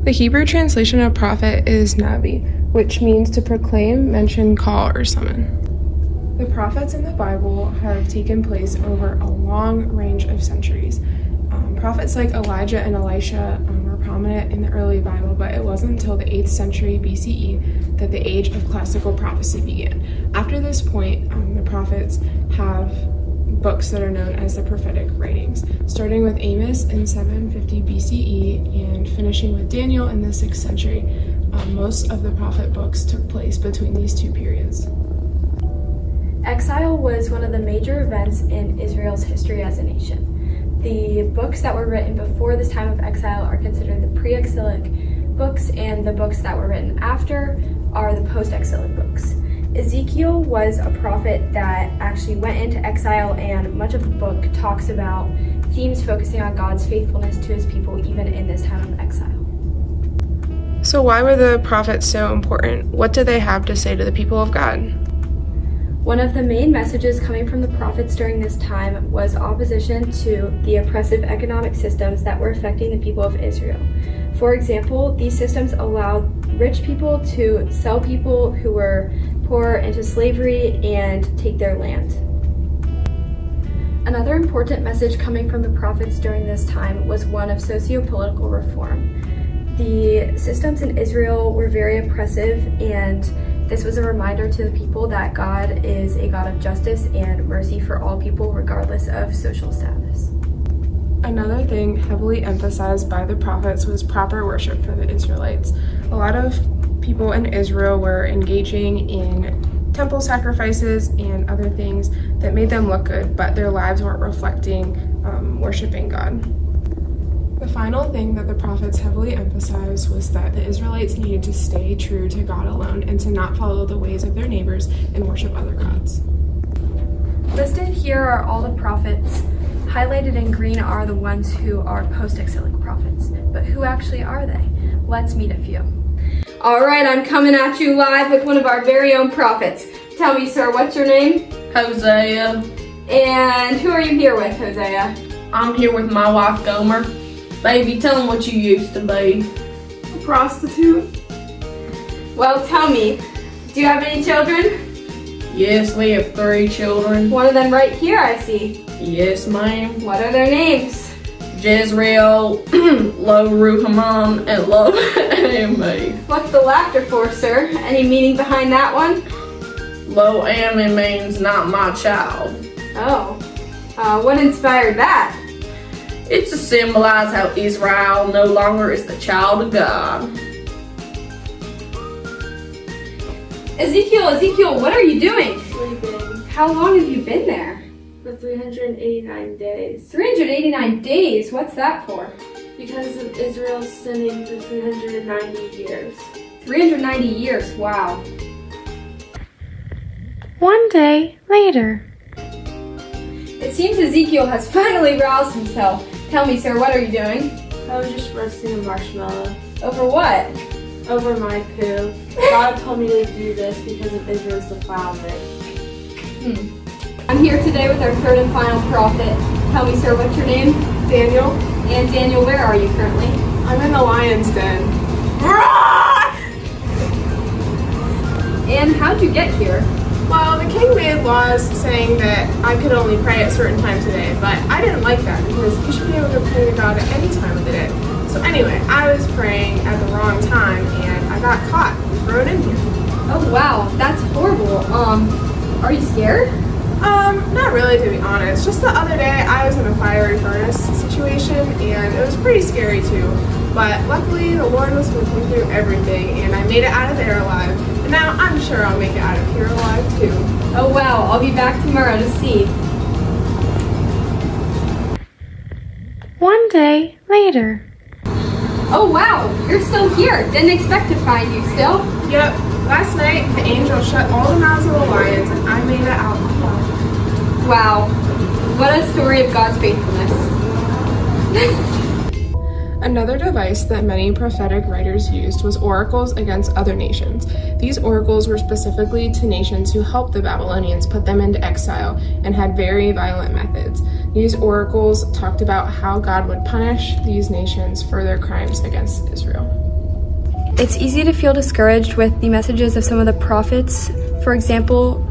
The Hebrew translation of prophet is navi, which means to proclaim, mention, call, or summon. The prophets in the Bible have taken place over a long range of centuries. Prophets like Elijah and Elisha were prominent in the early Bible, but it wasn't until the 8th century BCE that the age of classical prophecy began. After this point, the prophets have books that are known as the prophetic writings, starting with Amos in 750 BCE and finishing with Daniel in the 6th century. Most of the prophet books took place between these two periods. Exile was one of the major events in Israel's history as a nation. The books that were written before this time of exile are considered the pre-exilic books, and the books that were written after are the post-exilic books. Ezekiel was a prophet that actually went into exile, and much of the book talks about themes focusing on God's faithfulness to his people even in this time of exile. So why were the prophets so important? What did they have to say to the people of God? One of the main messages coming from the prophets during this time was opposition to the oppressive economic systems that were affecting the people of Israel. For example, these systems allowed rich people to sell people who were poor into slavery and take their land. Another important message coming from the prophets during this time was one of socio-political reform. The systems in Israel were very oppressive, and this was a reminder to the people that God is a God of justice and mercy for all people, regardless of social status. Another thing heavily emphasized by the prophets was proper worship for the Israelites. A lot of people in Israel were engaging in temple sacrifices and other things that made them look good, but their lives weren't reflecting worshiping God. The final thing that the prophets heavily emphasized was that the Israelites needed to stay true to God alone and to not follow the ways of their neighbors and worship other gods. Listed here are all the prophets. Highlighted in green are the ones who are post-exilic prophets. But who actually are they? Let's meet a few. All right, I'm coming at you live with one of our very own prophets. Tell me, sir, what's your name? Hosea. And who are you here with, Hosea? I'm here with my wife, Gomer. Baby, tell them what you used to be. A prostitute? Well, tell me, do you have any children? Yes, we have 3 children. One of them right here, I see. Yes, ma'am. What are their names? Jezreel, Lo Ruhamon, and Lo Ami. What's the laughter for, sir? Any meaning behind that one? Lo Ami means not my child. Oh, what inspired that? It's to symbolize how Israel no longer is the child of God. Ezekiel, what are you doing? Sleeping How long have you been there? for 389 days 389 days? What's that for? because of Israel's sinning for 390 years. 390 years, wow. One day later. It seems Ezekiel has finally roused himself. Tell me, sir, what are you doing? I was just roasting a marshmallow Over what? over my poo. God told me to do this because of Israel's defilement. I'm here today with our third and final prophet. Tell me, sir, what's your name? Daniel? And Daniel, where are you currently? I'm in the lion's den. And how'd you get here? Well, the king made laws saying that I could only pray at certain times a day, but I didn't like that because you should be able to pray to God at any time of the day. So anyway, I was praying at the wrong time and I got caught and thrown in here. Oh wow, that's horrible. Are you scared? Not really, to be honest. Just the other day I was in a fiery furnace situation and it was pretty scary too. But luckily the Lord was with me through everything and I made it out of there alive. And now I'm sure I'll make it out of here alive too. Oh wow, I'll be back tomorrow to see. One day later. Oh wow, you're still here. Didn't expect to find you still. Yep, last night the angel shut all the mouths of the lions and I made it out alive. Wow, what a story of God's faithfulness. Another device that many prophetic writers used was oracles against other nations. These oracles were specifically to nations who helped the Babylonians put them into exile and had very violent methods. These oracles talked about how God would punish these nations for their crimes against Israel. It's easy to feel discouraged with the messages of some of the prophets. For example,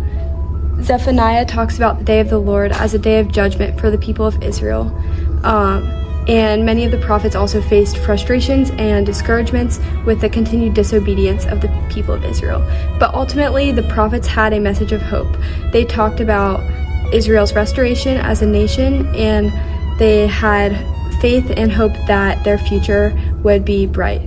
Zephaniah talks about the day of the Lord as a day of judgment for the people of Israel. And many of the prophets also faced frustrations and discouragements with the continued disobedience of the people of Israel. But ultimately, the prophets had a message of hope. They talked about Israel's restoration as a nation, and they had faith and hope that their future would be bright.